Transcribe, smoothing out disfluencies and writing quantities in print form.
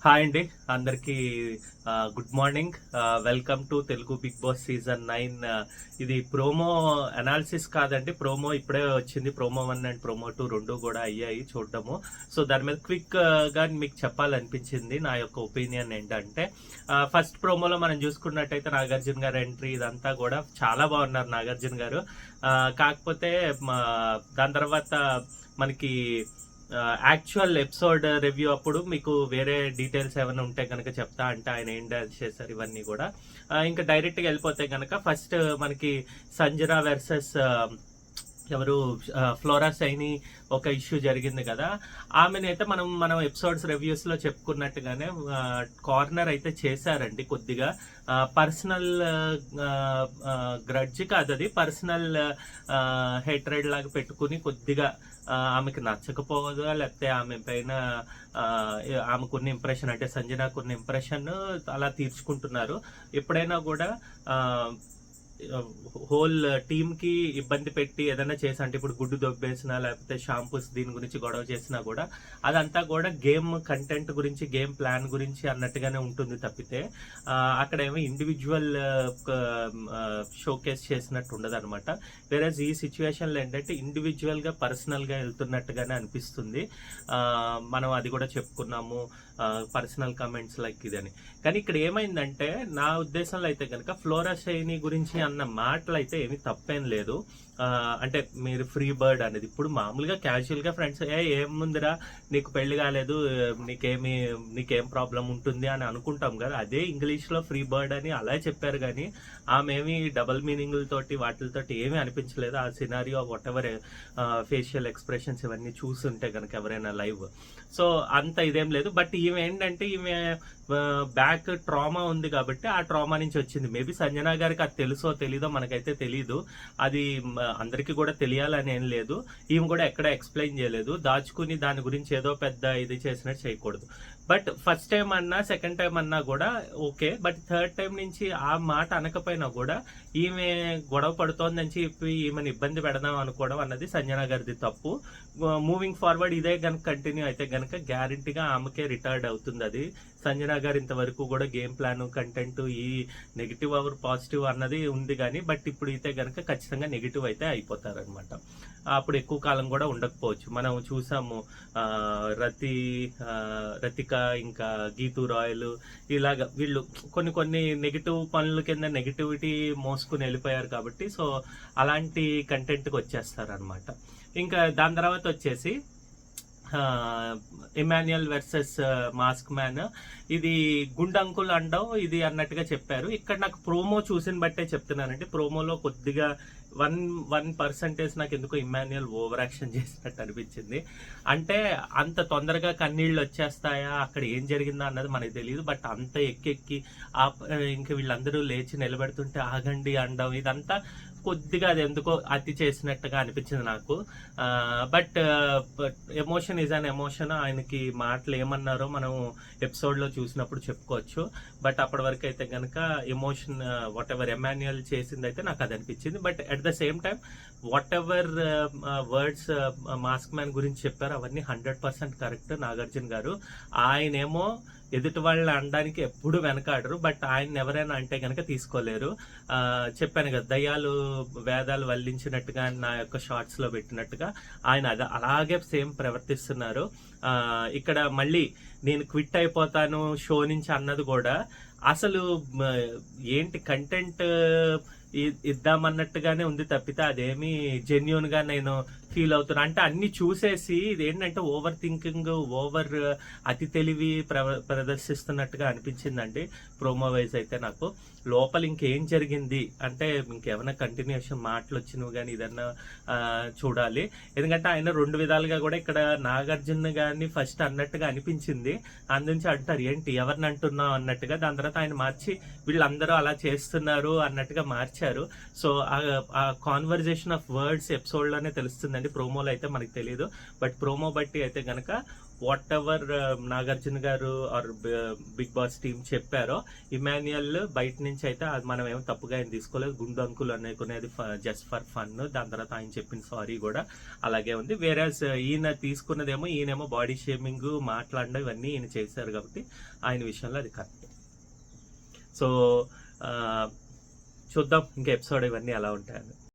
Hi అండి, అందరికీ good morning. Welcome to Telugu Bigg Boss season 9. ఇది ప్రోమో అనాలిసిస్ కాదండి, ప్రోమో ఇప్పుడే వచ్చింది. ప్రోమో 1 అండ్ ప్రోమో 2 రెండు కూడా అయ్యాయి చూడటము. సో దాని మీద క్విక్గా మీకు చెప్పాలనిపించింది. నా యొక్క ఒపీనియన్ ఏంటంటే, ఫస్ట్ ప్రోమోలో మనం చూసుకున్నట్టయితే నాగార్జున గారు ఎంట్రీ ఇదంతా కూడా చాలా బాగున్నారు నాగార్జున గారు. కాకపోతే దాని తర్వాత మనకి యాక్చువల్ ఎపిసోడ్ రివ్యూ అప్పుడు మీకు వేరే డీటెయిల్స్ ఏమైనా ఉంటే కనుక చెప్తా అంటే ఆయన ఏం డాన్స్ చేశారు ఇవన్నీ కూడా. ఇంకా డైరెక్ట్గా వెళ్ళిపోతే కనుక ఫస్ట్ మనకి సంజన వర్సెస్ ఎవరు ఫ్లోరా సైని ఒక ఇష్యూ జరిగింది కదా. ఆమెనైతే మనం ఎపిసోడ్స్ రివ్యూస్లో చెప్పుకున్నట్టుగానే కార్నర్ అయితే చేశారండి. కొద్దిగా పర్సనల్ గ్రడ్జ్ కాదు, అది పర్సనల్ హేట్రెడ్ లాగా పెట్టుకుని కొద్దిగా ఆమెకు నచ్చకపోవదు, లేకపోతే ఆమె పైన ఆమెకున్న ఇంప్రెషన్ అంటే సంజనాకున్న ఇంప్రెషన్ అలా తీర్చుకుంటున్నారు. ఎప్పుడైనా కూడా హోల్ టీమ్ కి ఇబ్బంది పెట్టి ఏదైనా చేసా అంటే ఇప్పుడు గుడ్డు దొబ్బేసినా లేకపోతే షాంపూస్ దీని గురించి గొడవ చేసినా కూడా అదంతా కూడా గేమ్ కంటెంట్ గురించి, గేమ్ ప్లాన్ గురించి అన్నట్టుగానే ఉంటుంది తప్పితే అక్కడ ఏమో ఇండివిజువల్ షోకేస్ చేసినట్టు ఉండదు అనమాట. వేరేజ్ ఈ సిచ్యువేషన్లో ఏంటంటే ఇండివిజువల్ గా పర్సనల్ గా వెళ్తున్నట్టుగానే అనిపిస్తుంది. మనం అది కూడా చెప్పుకున్నాము, పర్సనల్ కమెంట్స్ లైక్ ఇదని. కానీ ఇక్కడ ఏమైందంటే నా ఉద్దేశంలో అయితే కనుక ఫ్లోరా షైని గురించి అన్న మాటలు అయితే ఏమి తప్పేం లేదు. అంటే మీరు ఫ్రీ బర్డ్ అనేది ఇప్పుడు మామూలుగా క్యాజువల్ గా ఫ్రెండ్స్ ఏముందిరా నీకు పెళ్లి కాలేదు, నీకేం ప్రాబ్లం ఉంటుంది అని అనుకుంటాం కదా. అదే ఇంగ్లీష్ లో ఫ్రీ బర్డ్ అని అలా చెప్పారు, కానీ ఆమె ఏమి డబల్ మీనింగ్లతోటి వాటితోటి ఏమీ అనిపించలేదు. ఆ scenario what ever facial expressions ఇవన్నీ చూస్తుంటే కనుక ఎవరైనా లైవ్, సో అంత ఇదేం లేదు. బట్ ఈమె ఏంటంటే ఈమె బ్యాక్ ట్రామా ఉంది కాబట్టి ఆ ట్రామా నుంచి వచ్చింది. మేబీ సంజనా గారికి అది తెలుసో తెలీదో మనకైతే తెలీదు, అది అందరికీ కూడా తెలియాలని ఏం లేదు. ఈమె కూడా ఎక్కడ ఎక్స్ప్లెయిన్ చేయలేదు, దాచుకుని దాని గురించి ఏదో పెద్ద ఇది చేసినట్టు చేయకూడదు. బట్ ఫస్ట్ టైం అన్నా సెకండ్ టైం అన్నా కూడా ఓకే, బట్ థర్డ్ టైం నుంచి ఆ మాట అనకపోయినా కూడా ఈమె గొడవ పడుతోందని చెప్పి ఈమెను ఇబ్బంది పెడదాం అనుకోవడం అన్నది సంజనా గారిది తప్పు. మూవింగ్ ఫార్వర్డ్ ఇదే కనుక కంటిన్యూ అయితే కనుక గ్యారంటీగా ఆమెకే రిటైర్డ్ అవుతుంది. అది సంజనా గారు ఇంతవరకు కూడా గేమ్ ప్లాన్, కంటెంట్, ఈ నెగిటివ్ అవర్ పాజిటివ్ అన్నది ఉంది కానీ బట్ ఇప్పుడు అయితే కనుక ఖచ్చితంగా నెగిటివ్ అయితే అయిపోతారనమాట. అప్పుడు ఎక్కువ కాలం కూడా ఉండకపోవచ్చు. మనం చూసాము రతిక ఇంకా గీతూ రాయల్ ఇలాగ వీళ్ళు కొన్ని నెగిటివ్ పనుల కింద నెగిటివిటీ మోసుకుని వెళ్ళిపోయారు కాబట్టి సో అలాంటి కంటెంట్కి వచ్చేస్తారనమాట. ఇంకా దాని తర్వాత వచ్చేసి ఇమాన్యుయల్ వర్సెస్ మాస్క్ మ్యాన్, ఇది గుండంకుల్ అండం ఇది అన్నట్టుగా చెప్పారు. ఇక్కడ నాకు ప్రోమో చూసిన బట్టే చెప్తున్నానండి. ప్రోమోలో కొద్దిగా 1% నాకు ఎందుకో ఇమాన్యుయల్ ఓవర్ యాక్షన్ చేసినట్టు అనిపించింది. అంటే అంత తొందరగా కన్నీళ్ళు వచ్చేస్తాయా, అక్కడ ఏం జరిగిందా అన్నది మనకు తెలియదు. బట్ అంత ఎక్కి ఇంకా వీళ్ళందరూ లేచి నిలబెడుతుంటే ఆగండి అండం ఇదంతా కొద్దిగా అది ఎందుకో అతి చేసినట్టుగా అనిపించింది నాకు. But emotion is an emotion. ఆయనకి మాటలు ఏమన్నారో మనం ఎపిసోడ్లో చూసినప్పుడు చెప్పుకోవచ్చు. బట్ అప్పటి వరకు అయితే కనుక ఎమోషన్ వాట్ ఎవర్ ఎమాన్యుయల్ చేసింది అయితే నాకు అది అనిపించింది. But at the same time what ever words mask man గురించి చెప్పారు అవన్నీ 100% కరెక్ట్. నాగార్జున గారు ఆయనేమో ఎదుటి వాళ్ళని అనడానికి ఎప్పుడు వెనకాడరు, బట్ ఆయన ఎవరైనా అంటే కనుక తీసుకోలేరు. చెప్పాను కదా, దయ్యాలు వేదాలు వల్లించినట్టుగా నా యొక్క షార్ట్స్ లో పెట్టినట్టుగా ఆయన అలాగే సేమ్ ప్రవర్తిస్తున్నారు. ఇక్కడ మళ్ళీ నేను క్విట్ అయిపోతాను షో నుంచి అన్నది కూడా అసలు ఏంటి కంటెంట్ ఇద్దామన్నట్టుగానే ఉంది తప్పితే అదేమి జెన్యున్ గా నేను ఫీల్ అవుతున్నా. అంటే అన్ని చూసేసి ఇది ఏంటంటే ఓవర్ థింకింగ్, ఓవర్ అతి తెలివి ప్రదర్శిస్తున్నట్టుగా అనిపించిందండి ప్రోమో వైజ్ అయితే. నాకు లోపల ఇంకేం జరిగింది అంటే ఇంకేమైనా కంటిన్యూషన్ మాటలు వచ్చినవి కానీ ఇదన్నా చూడాలి. ఎందుకంటే ఆయన రెండు విధాలుగా కూడా ఇక్కడ నాగార్జున గారిని ఫస్ట్ అన్నట్టుగా అనిపించింది. అందుంచి అంటారు ఏంటి ఎవరిని అంటున్నావు అన్నట్టుగా, దాని తర్వాత ఆయన మార్చి వీళ్ళందరూ అలా చేస్తున్నారు అన్నట్టుగా మార్చారు. సో ఆ కాన్వర్జేషన్ ఆఫ్ వర్డ్స్ ఎపిసోడ్ లోనే తెలుస్తుందండి, ప్రోమోలో అయితే మనకు తెలియదు. బట్ ప్రోమో బట్టి అయితే గనక వాట్ ఎవర్ నాగార్జున గారు ఆర్ బిగ్ బాస్ టీం చెప్పారో ఇమాన్యుయల్ బయట నుంచి అయితే అది మనం ఏమో తప్పుగా ఆయన తీసుకోలేదు, గుండు అంకుల్ అనుకునేది జస్ట్ ఫర్ ఫన్. దాని తర్వాత ఆయన చెప్పిన సారీ కూడా అలాగే ఉంది. వేరే ఈయన తీసుకున్నదేమో ఈయనేమో బాడీ షేమింగ్ మాట్లాడడం ఇవన్నీ ఈయన చేశారు కాబట్టి ఆయన విషయంలో అది కరెక్ట్. సో చూద్దాం ఇంకా ఎపిసోడ్ ఇవన్నీ ఎలా ఉంటాయని.